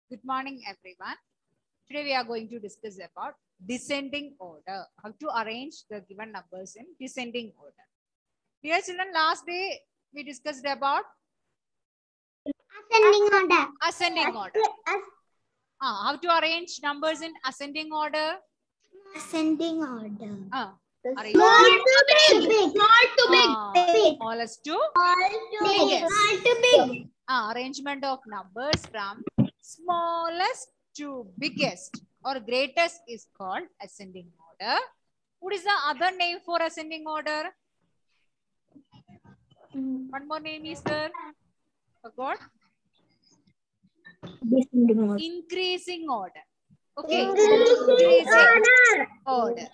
Good morning, everyone. Today we are going to discuss about descending order. How to arrange the given numbers in descending order. Dear children, last day we discussed about ascending order. ascending order. How to arrange numbers in ascending order? Ascending order. Arrange Small to big. Small to big. smallest to Biggest. Small to big. arrangement of numbers from smallest to biggest or greatest is called ascending order. What is the other name for ascending order? One more name is there. Forgot? Descending order. Increasing order. Okay. Increasing order. order.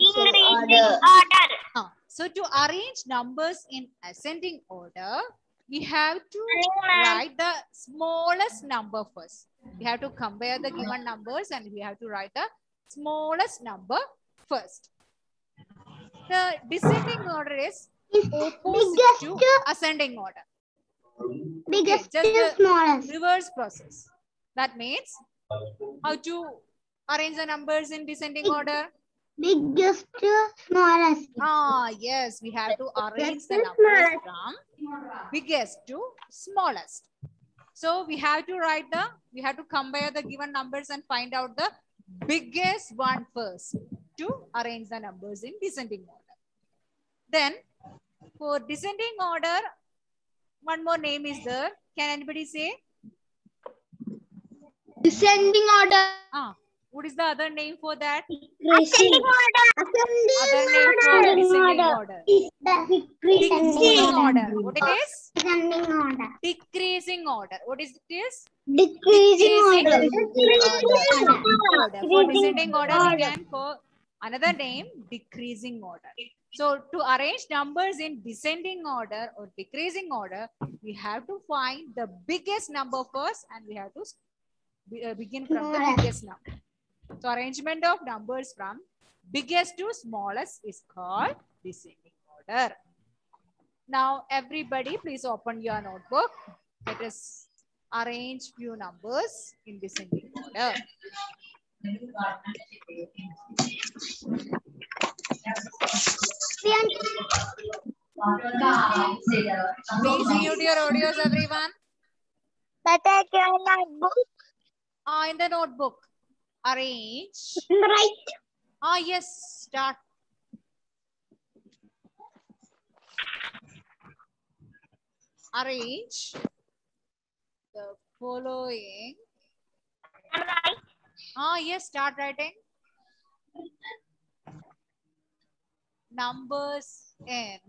So to arrange numbers in ascending order, we have to write the smallest number first. We have to compare the given numbers and we have to write the smallest number first. The descending order is opposite to ascending order. Biggest just the smallest. reverse process. That means how to arrange the numbers in descending order? Biggest to smallest. Yes, we have to arrange the numbers from biggest to smallest. So we have to compare the given numbers and find out the biggest one first to arrange the numbers in descending order. Then for descending order, one more name is there. Can anybody say? Descending order. What is the other name for that? Ascending order. Other name for descending order. Decreasing order. What it is? Ascending order. Decreasing order. What is this? Decreasing order. For descending order, we can call another name decreasing order. So to arrange numbers in descending order or decreasing order, we have to find the biggest number first and we have to begin from the biggest number. So arrangement of numbers from biggest to smallest is called descending order. Now everybody please open your notebook. Let us arrange few numbers in descending order. Please mute your audios, everyone. In the notebook. Arrange. Right. Yes, start. Arrange the following. Yes, start writing. Numbers in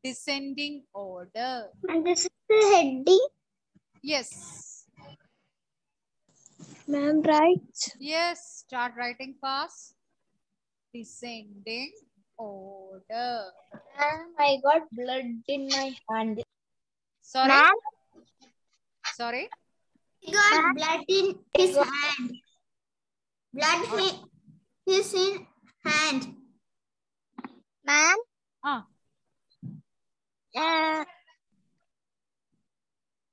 descending order. And this is the heading. Yes. Ma'am, right? Yes, start writing fast. Descending order. Ma'am, I got blood in my hand. Sorry? Ma'am? Sorry? He got blood in his hand. Blood is in hand. Ma'am?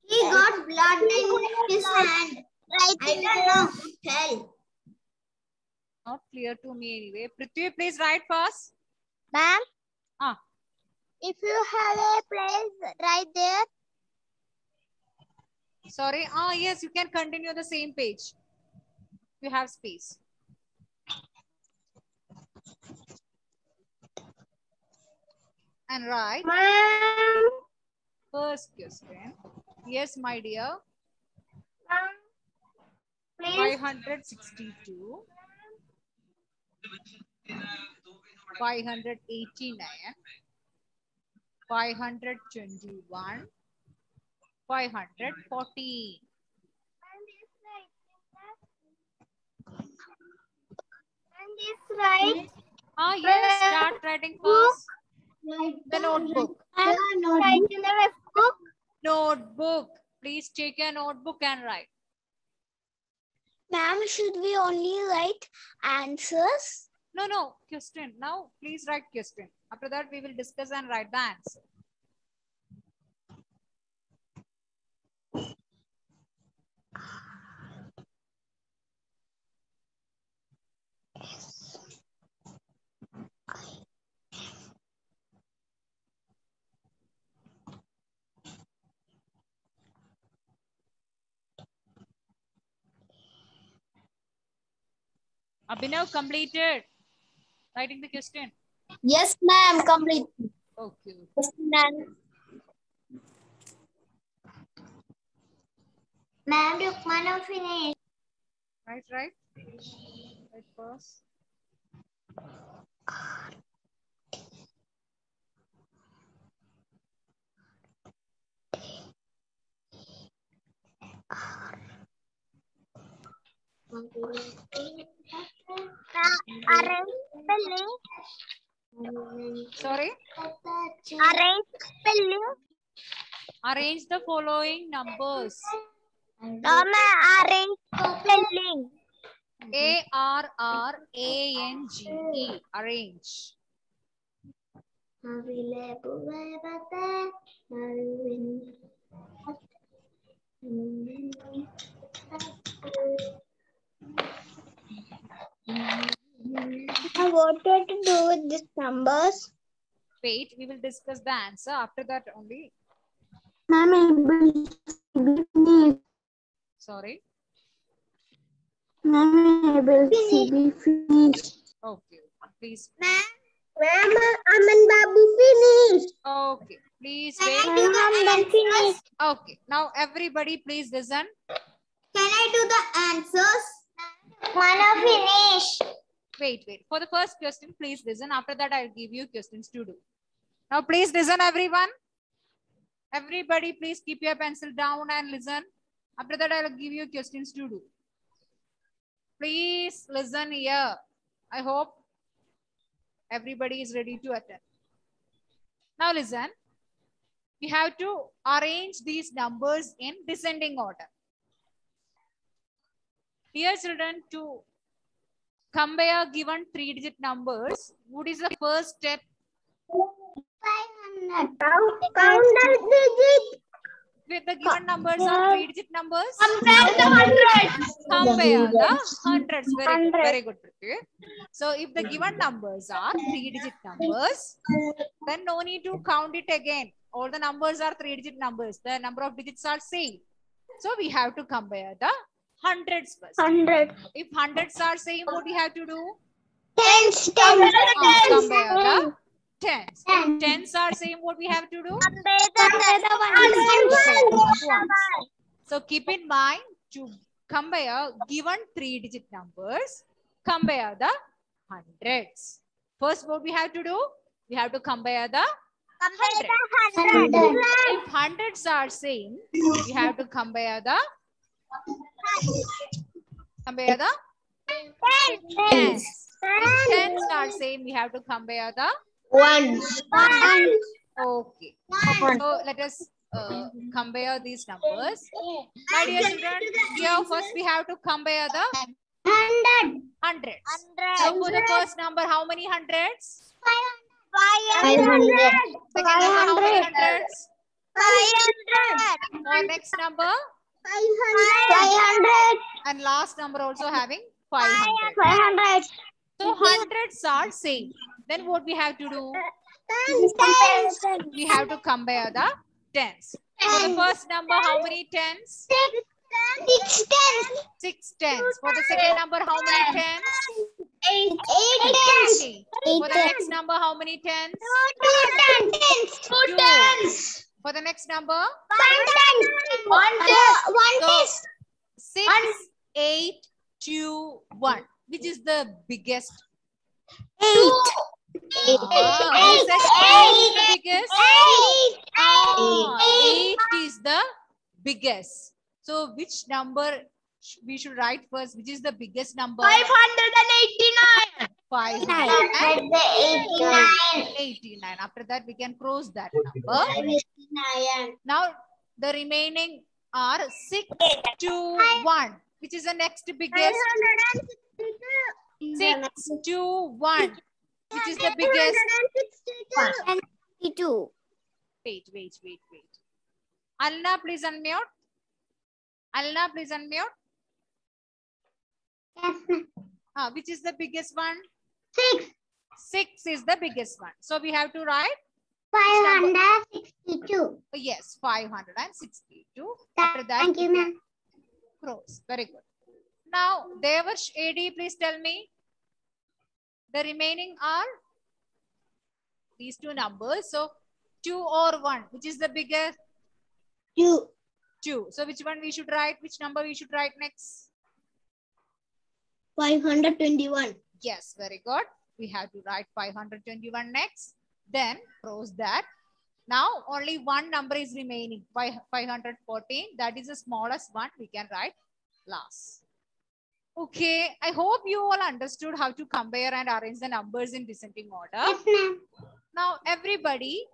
He got blood in his hand. I don't know. Tell. Not clear to me anyway. Prithvi, please write fast. Ma'am? If you have a place right there. Sorry. Yes, you can continue the same page. You have space. And write. Ma'am? First question. Yes, my dear. 562. 589. 521. 540. And this right. Yes, start writing fast. The notebook. Notebook. Please take your notebook and write. Ma'am, Ma'am, should we only write answers? No, question. Now, please write question. After that, we will discuss and write the answer. Abhinav completed writing the question. Yes, ma'am. Complete. Okay. Yes, ma'am. Ma'am, you cannot finish. Right. Right first. Arrange spelling. Sorry. Arrange spelling. Arrange the following numbers. No, ma'am. Arrange spelling. ARRANGE. Arrange. What do to do with these numbers? Wait, we will discuss the answer. After that only. Ma'am, Sorry. Ma'am, finish. Okay. Please. Ma'am, Aman Babu finish. Okay. Please wait. Finish. Okay. Now everybody please listen. Can I do the answers? Mana finish. Wait. For the first question, please listen. After that, I'll give you questions to do. Now, please listen, everyone. Everybody, please keep your pencil down and listen. After that, I'll give you questions to do. Please listen here. I hope everybody is ready to attend. Now, listen. We have to arrange these numbers in descending order. Dear children, to compare given 3-digit numbers, what is the first step? 500. Count the digit. With the given numbers are 3-digit numbers. Compare the hundreds. Compare the hundreds. Very good. So if the given numbers are 3-digit numbers, then no need to count it again. All the numbers are 3-digit numbers. The number of digits are same. So we have to compare the hundreds first. 100. If hundreds are same, what we have to do? Tens. Compare the tens. If tens are same, what we have to do? Compare the ones. So keep in mind, to compare given 3-digit numbers, compare the hundreds. First, what we have to do? We have to compare the hundreds. If hundreds are same, we have to compare the tens. If tens are same, we have to compare the Ones. okay. So let us compare these numbers. My dear children, here first we have to compare the hundreds. So for the first number, how many hundreds? 500. Second number, how many hundreds? 500. Or next number? 500. And last number also having 500. 500. So hundreds are same. Then what we have to do? We have to compare the tens. For the first number, how many tens? 6 tens. 6 tens. For the second number, how many tens? 8 tens. 8. For the next number, how many tens? 2 tens. For the next number? 1 tens. 6, 8, 2, 1. Which is the biggest? 8. Who says 8 is the biggest? 8 is the biggest. So which number we should write first? Which is the biggest number? 589. 589. After that, we can cross that number. Now, the remaining are 6 to 1. Which is the next biggest? 621. Which is the biggest? 562. Wait. Alna, please unmute. Alna, please unmute. Yes, ma'am. Which is the biggest one? 6. 6 is the biggest one. So we have to write? 562. Yes, 562. After that, Thank you, ma'am. cross. Very good. Now, Devarsh AD, please tell me. The remaining are these two numbers. So 2 or 1, which is the biggest? 2. 2. So which one we should write? Which number we should write next? 521. Yes, very good. We have to write 521 next. Then cross that. Now only one number is remaining, 514. That is the smallest one we can write last. Okay, I hope you all understood how to compare and arrange the numbers in descending order. Yes, ma'am. Now everybody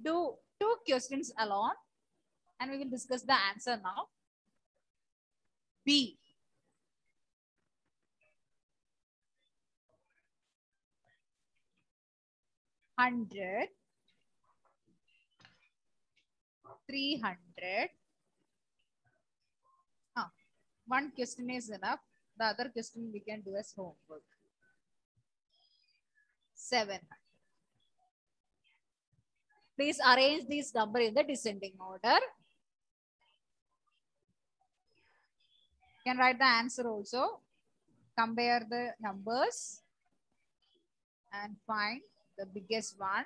do 2 questions alone and we will discuss the answer now. B. $100, $300. One question is enough. The other question we can do as homework. 700. Please arrange these numbers in the descending order. You can write the answer also. Compare the numbers and find the biggest one.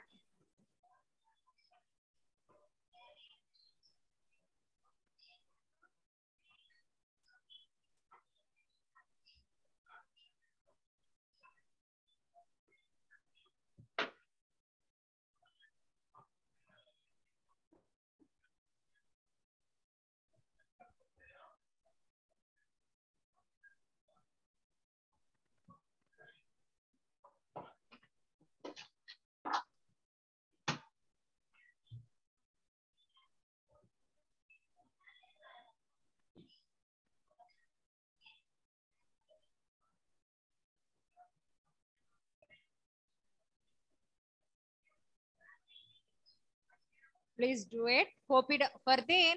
Please do it. Copy it. Fardeen,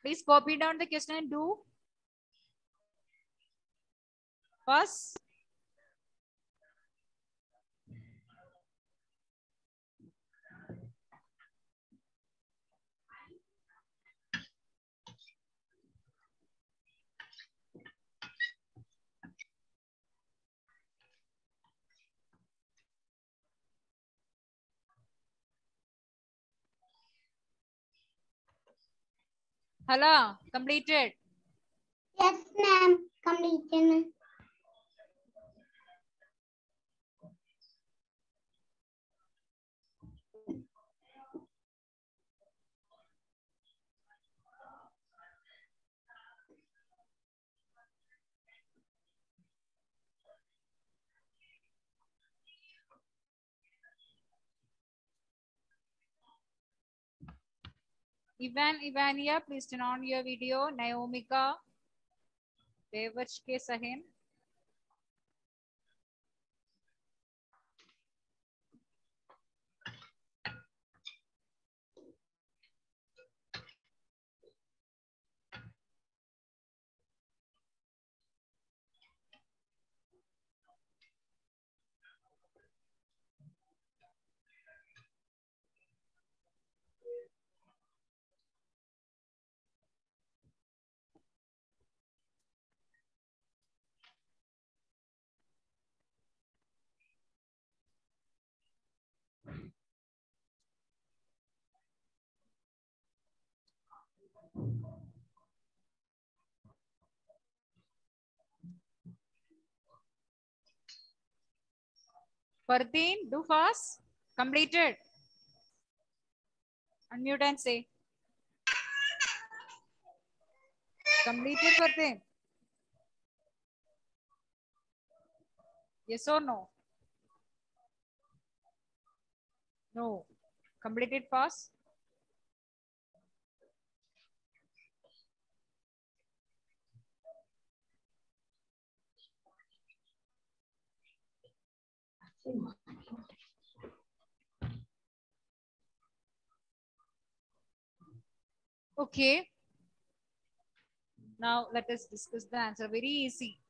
please copy down the question and do. First. Hello, completed. Yes, ma'am. Completed. Ivania, please turn on your video. Naomika, Devarsh K. Sahin. Fardeen, do fast. Completed. Unmute and say. Completed, Fardeen. Yes or no? No. Completed fast. Okay. Now let us discuss the answer. Very easy.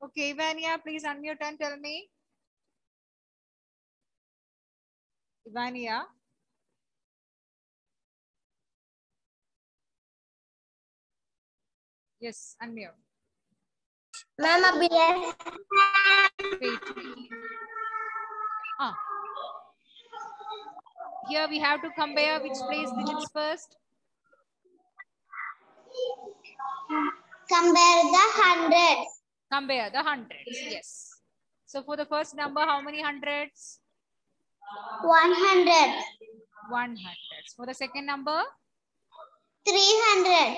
Okay, Ivania, please unmute and tell me. Ivania. Yes, unmute. Ma'am, abhi yes. Wait. Ah. Here we have to compare which place digits first. Compare the hundreds. Compare the hundreds. Yes. So for the first number, how many hundreds? 100. 100. For the second number? 300.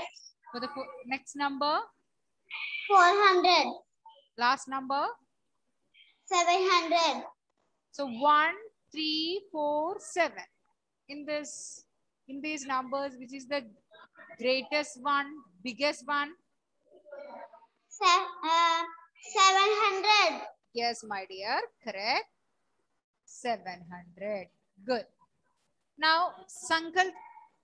For the next number? 400. Last number? 700. So 1, 3, 4, 7. In these numbers, which is the greatest one, biggest one? 700. Yes, my dear. Correct. 700. Good. Now, Sankal,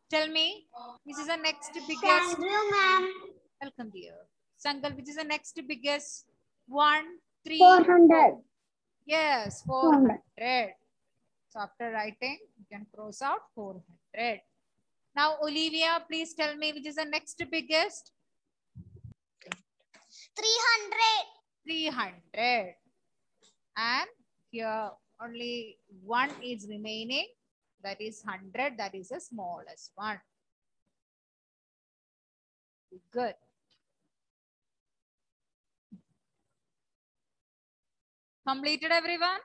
tell me, which is the next biggest? Thank you, ma'am. Welcome, dear. Sankal, which is the next biggest? 1, 3, 400. 4. Yes, 400. So after writing, you can cross out 400. Now, Olivia, please tell me which is the next biggest? 300. 300. And here only one is remaining. That is 100. That is the smallest one. Good. Completed, everyone?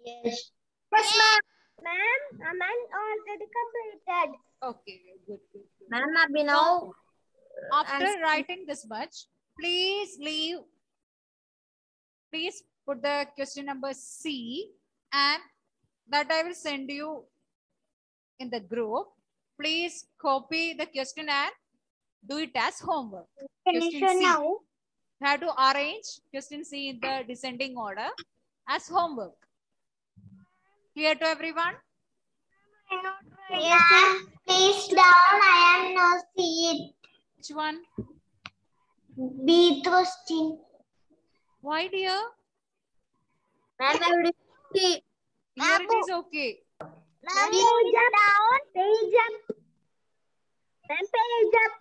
Yes. Yes, ma'am. Ma'am, I'm already completed. Okay, good. Ma'am, abhi now. After writing this much, please put the question number C, and that I will send you in the group. Please copy the question and do it as homework. Question C. Now. You have to arrange question C in the descending order as homework. Clear to everyone? Yes, ma'am. Please down. I am not see it. Which one? B question. Why, dear? Ma'am, I will see. Here it is okay. Ma'am, page down. Page up. Ma'am, page up.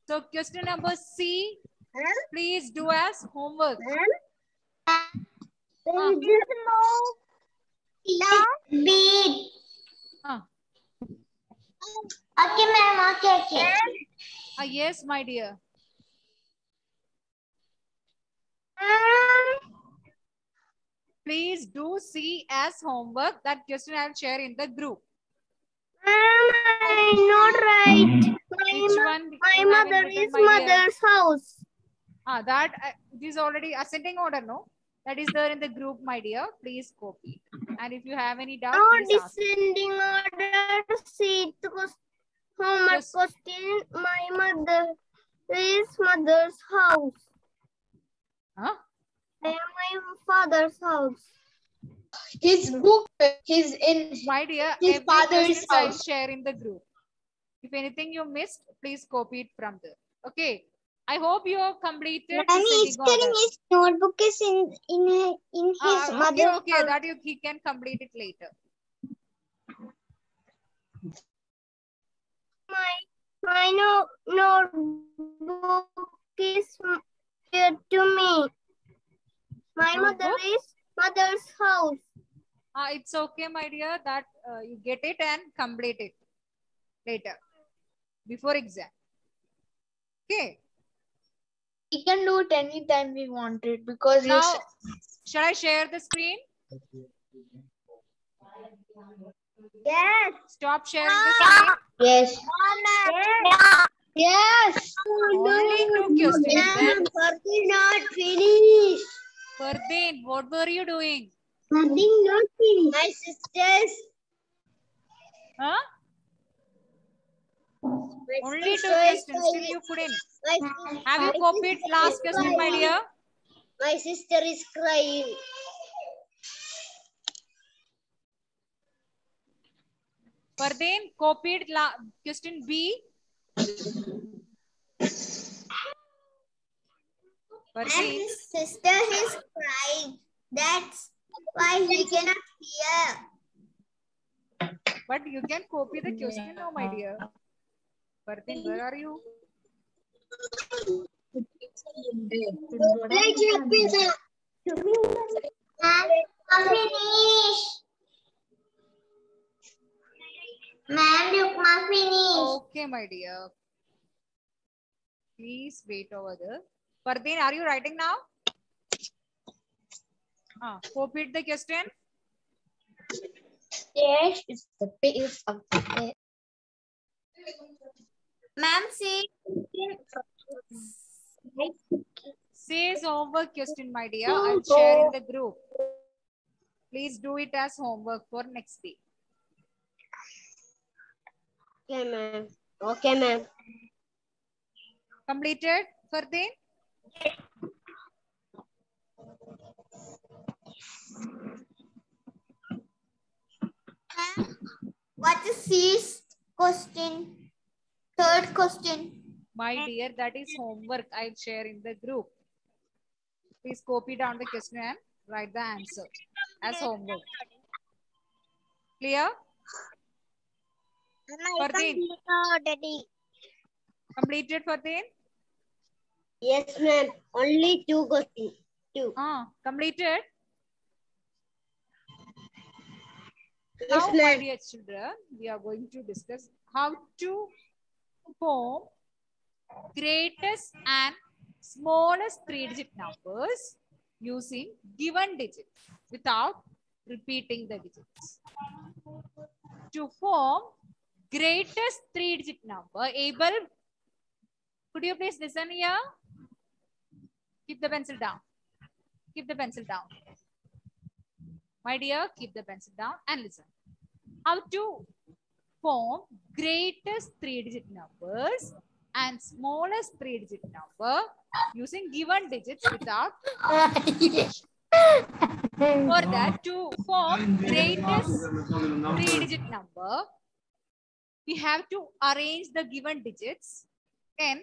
So question number C, please do as homework. Page B. Okay, ma'am. Okay. Yes, my dear. Please do C as homework. That question I will share in the group. I'm not right. Which one? My mother is mother's house. That it is already ascending order, no? That is there in the group, my dear. Please copy. And if you have any doubt, please ask. Descending order. See homework question. My mother is mother's house. Huh? I am my father's house. His book is in my dear, his every father's I house. share in the group. If anything you missed, please copy it from there. Okay. I hope you have completed He's telling his notebook is in his mother's okay, house. that he can complete it later. My notebook is here to me. My mother is mother's house. It's okay, my dear, that you get it and complete it later, before exam. Okay. We can do it anytime we want it because now, shall I share the screen? Yes. Stop sharing the screen. Yes. Yes. Only 2 questions. Then, Nothing not finished. Fardeen, what were you doing? Nothing not finished. My sisters. Huh? My Only 2 sister is questions. Still crying. you couldn't. My Have you copied sister last is question, my crying. dear? My sister is crying. Fardeen, copied question B. And Fardeen, his sister is crying. That's why he cannot hear. but you can copy the question now, my dear. Fardeen, where are you? Ma'am, you must finish. Okay, my dear. Please wait over there. Fardeen, are you writing now? Copied the question. Yes, it's the piece of the Ma'am, see. Says homework question, my dear. I'll share in the group. Please do it as homework for next day. Okay, ma'am. Okay, ma'am. Completed, Fardeen? What is his question? Third question. My dear, that is homework I'll share in the group. Please copy down the question and write the answer as homework. Clear? Fardeen? Completed, Fardeen? Yes, ma'am. Only 2 questions. 2. Completed? Yes, Now, my ma'am. dear children, we are going to discuss how to form greatest and smallest 3-digit numbers using given digits without repeating the digits. To form greatest 3-digit number, Abel, could you please listen here? Keep the pencil down. Keep the pencil down. My dear, keep the pencil down and listen. How to form greatest 3-digit numbers and smallest 3-digit number using given digits without for that, to form greatest 3-digit number, we have to arrange the given digits in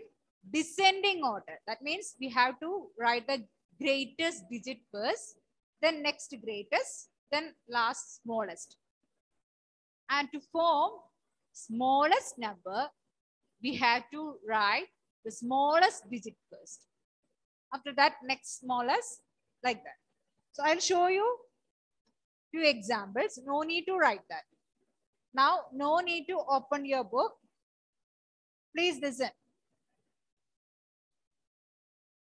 descending order. That means we have to write the greatest digit first, then next greatest, then last smallest. And to form smallest number, we have to write the smallest digit first. After that, next smallest, like that. So I'll show you few examples. No need to write that. Now, no need to open your book. Please listen.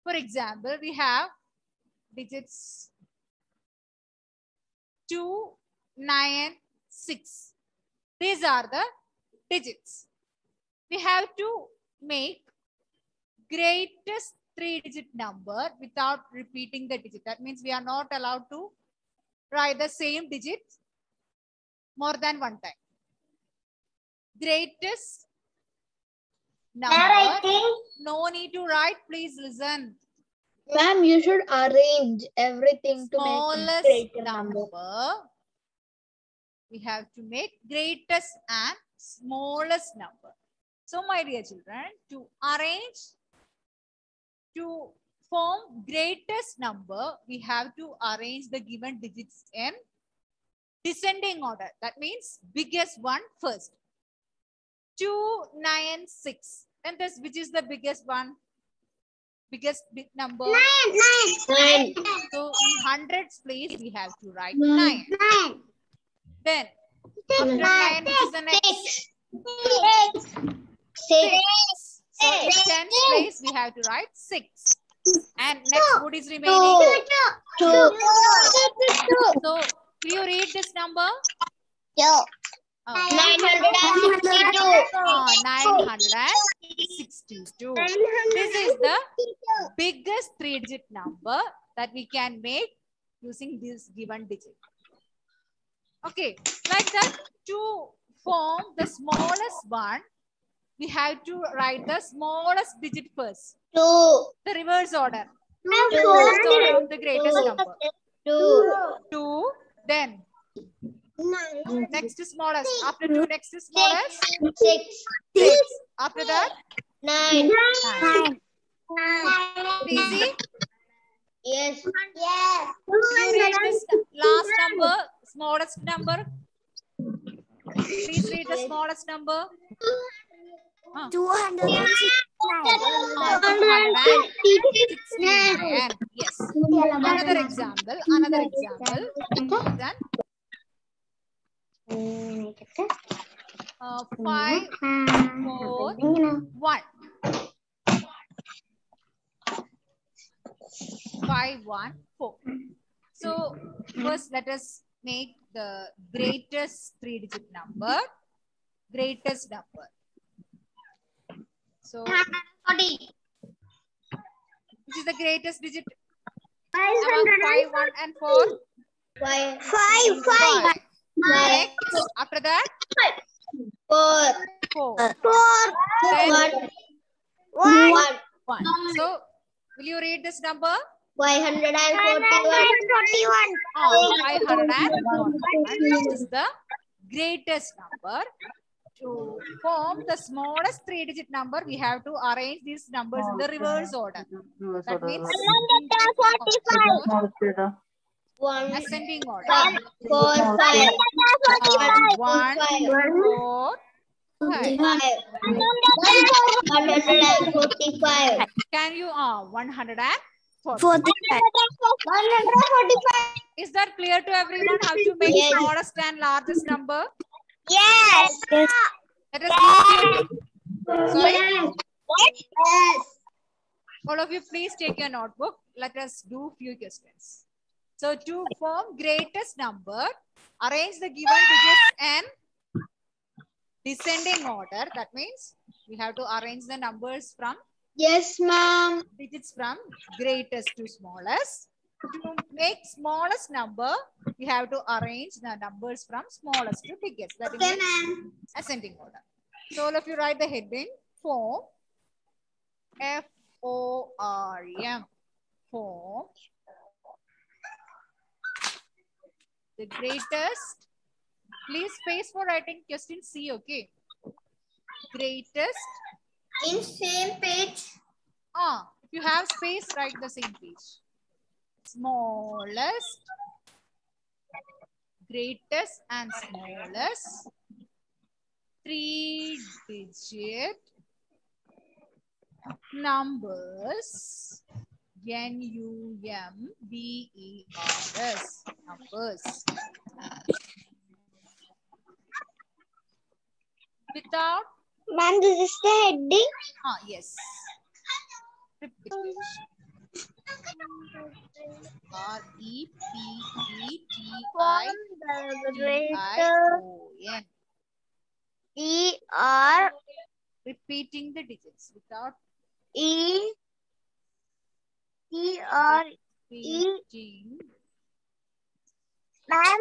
For example, we have digits 2, 9, 6. These are the digits. We have to make greatest 3-digit number without repeating the digit. That means we are not allowed to write the same digit more than one time. Greatest number. No need to write. Please listen. Ma'am, you should arrange everything to Smallest make greater number. We have to make greatest and smallest number. So, my dear children, to form greatest number, we have to arrange the given digits in descending order. That means biggest one first. 2, 9, 6. And this, which is the biggest one? Biggest big number? 9. So in hundreds place, we have to write 9. Then after 9, which is the next? 6. So in tens place, we have to write 6. And next, what is remaining? 2. So Will you read this number? Yeah. 962. This is the biggest three-digit number that we can make using this given digit. Okay, like that, to form the smallest one, we have to write the smallest digit first. 2. The reverse order. Two. Reverse order of the greatest number. 2. 2, then 9. next is smallest. After 2, next is smallest. 6. 6. After that, 9. 9. Easy? Yes. Yes. You read this last number, smallest number. Please read the smallest number. 269. 269. Yes. Another example. Then 5, 4, 1. 5, 1, 4. So first let us make the greatest three-digit number. Greatest number. So 40. which is the greatest digit? 500. 5, 1, and 4. 5. 5. Next, after that, 4. 4. 4. Then 1. 1. So will you read this number? 541. 541. This is the greatest number. To form the smallest three-digit number, we have to arrange these numbers in the reverse order. That means 1. ascending order. 4. 5. 1, 4, 5. 145. Can you 140? 145. Is that clear to everyone how to make Yes. smallest and largest number? Yes. Let us do a few. Sorry? Yes. All of you, please take your notebook. Let us do few questions. So to form greatest number, arrange the given digits in descending order. That means we have to arrange the numbers from Yes, ma'am. digits from greatest to smallest. To make smallest number, we have to arrange the numbers from smallest to biggest. That Okay, means ma'am. ascending order. So all of you write the heading form. Form. Form. The greatest. Please space for writing question C. Okay. Greatest. In same page. If you have space, write the same page. Smallest, greatest and smallest three-digit numbers. Numbers. Numbers. Without. Ma'am, this is the heading. Yes. Repetition. REPETITION. Repeating the digits without repeating. Ma'am,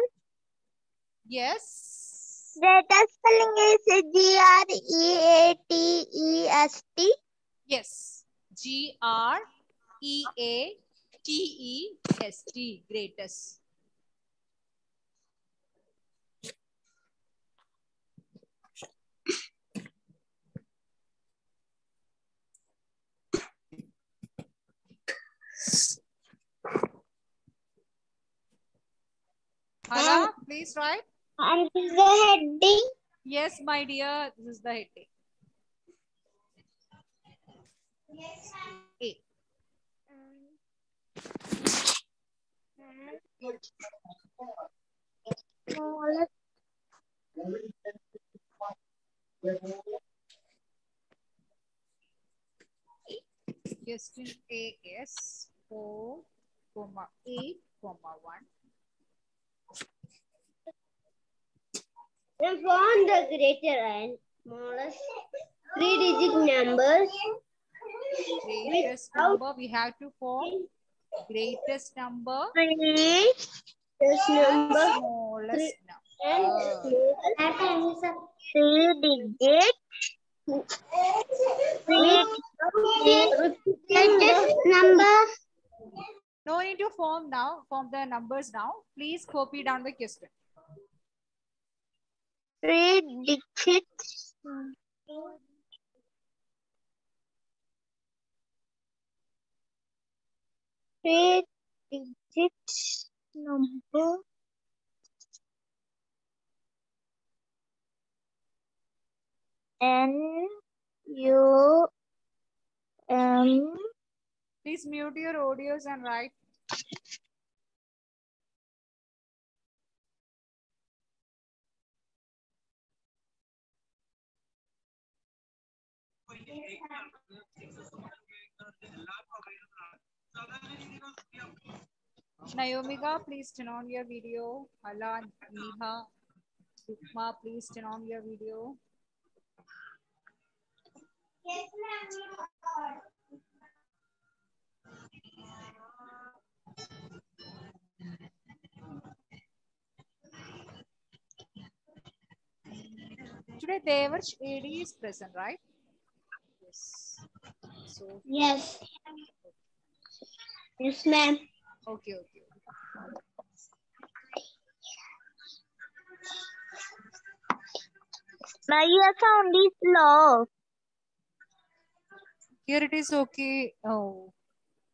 Yes. data spelling is GREATEST. Yes. GREATEST. Greatest. Hala, please write. And this is the heading. Yes, my dear, this is the heading. A. Question A is 4, 8, 1. We found the greater and smallest three-digit numbers. Greatest number, we have to form greatest number, Greatest number smallest and number. three-digit. Greatest number. No need to form now, form the numbers now. Please copy down the question. Three-digit. Three-digit number. N U M. Please mute your audios and write. Nayomika, please turn on your video. Hala, Neha, Sukma, please turn on your video. Today, Devarsh AD is present, right? Yes. So, Yes. Yes, ma'am. okay. My ear sound is low. Here it is okay. Oh,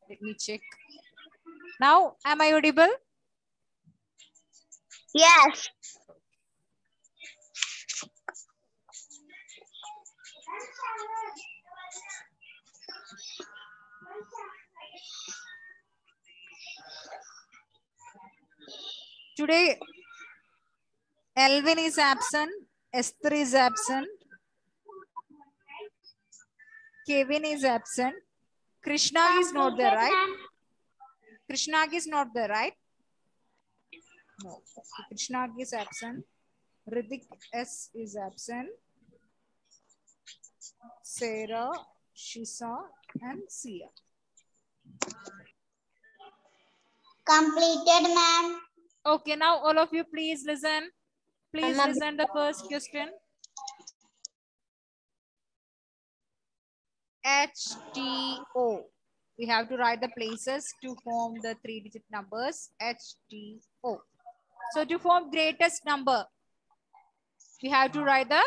let me check. Now, am I audible? Yes. Today, Elvin is absent. Esther is absent. Kevin is absent. Krishna is not there, right? Krishna is not there, right? No. Krishna is absent. Ritik S is absent. Sarah, Shisa, and Sia. Completed, ma'am. Okay, now all of you please listen. Please listen the first question. HTO. We have to write the places to form the three-digit numbers. HTO. So to form greatest number, we have to write the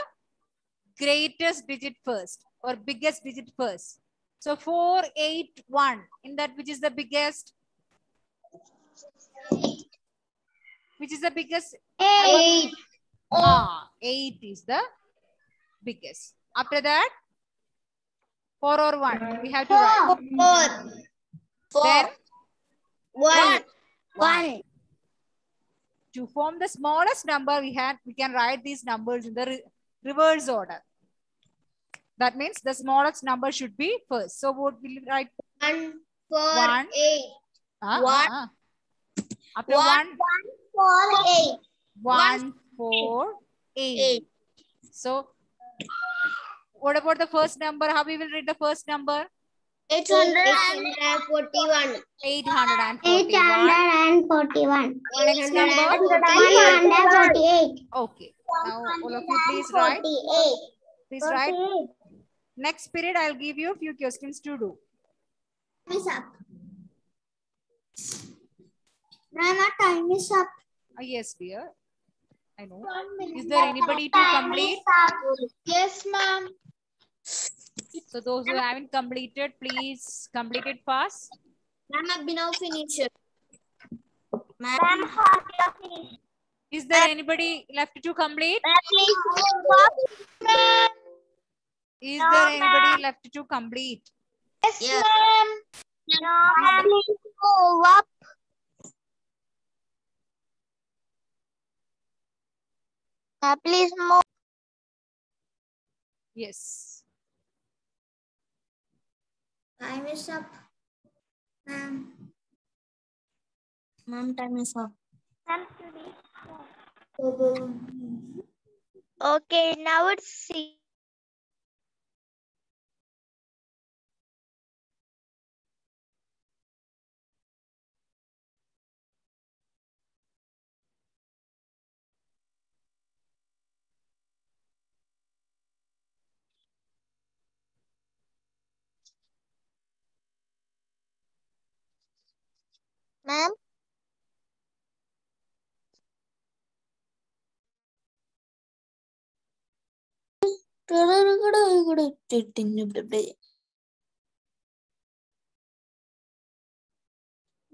greatest digit first or biggest digit first. So 481. In that, which is the biggest? Which is the biggest? 8. 8 is the biggest. After that, 4 or 1. We have to write. 4. Then 1. To form the smallest number, we can write these numbers in the reverse order. That means the smallest number should be first. So what will you write? 1, 4, 1, 8. After 1, 4, 8. 1, 4, 8. So what about the first number? How we will read the first number? 841. 841. Next number? 148. Okay. Now all of you please write. 48. Please write. Next period, I'll give you a few questions to do. Time is up. Mama, time is up. Yes, dear. I know. Is there anybody to complete? Yes, ma'am. So those who haven't completed, please complete it fast. Ma'am, I've been now finished. Ma'am, Is there anybody left to complete? please move up. Is there anybody left to complete? Yes, ma'am. No, please move up. Please move. Yes. Time is up. Ma'am. Ma'am, time is up. Okay, now it's C. Ma'am?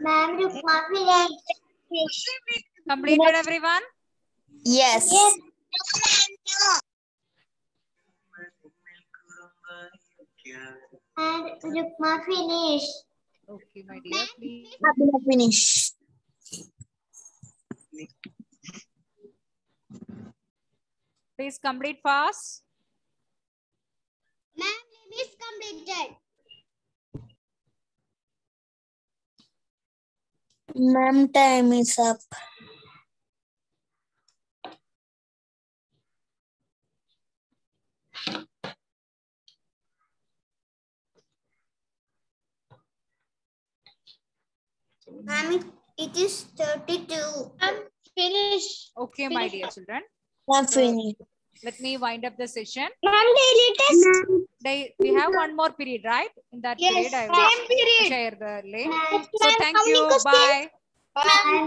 Ma'am, you finish. Completed, everyone? Yes. And Rukma finish. Okay, my dear, please. Finish. Please complete fast. Ma'am, name is completed. Ma'am, time is up. Ma'am, it is 32. Finish. Okay, my dear children. Ma'am, So, finish. let me wind up the session. Ma'am, daily test. We have one more period, right? In that Yes, period, I same will period. share the link. Ma'am, So thank you. Bye. Bye.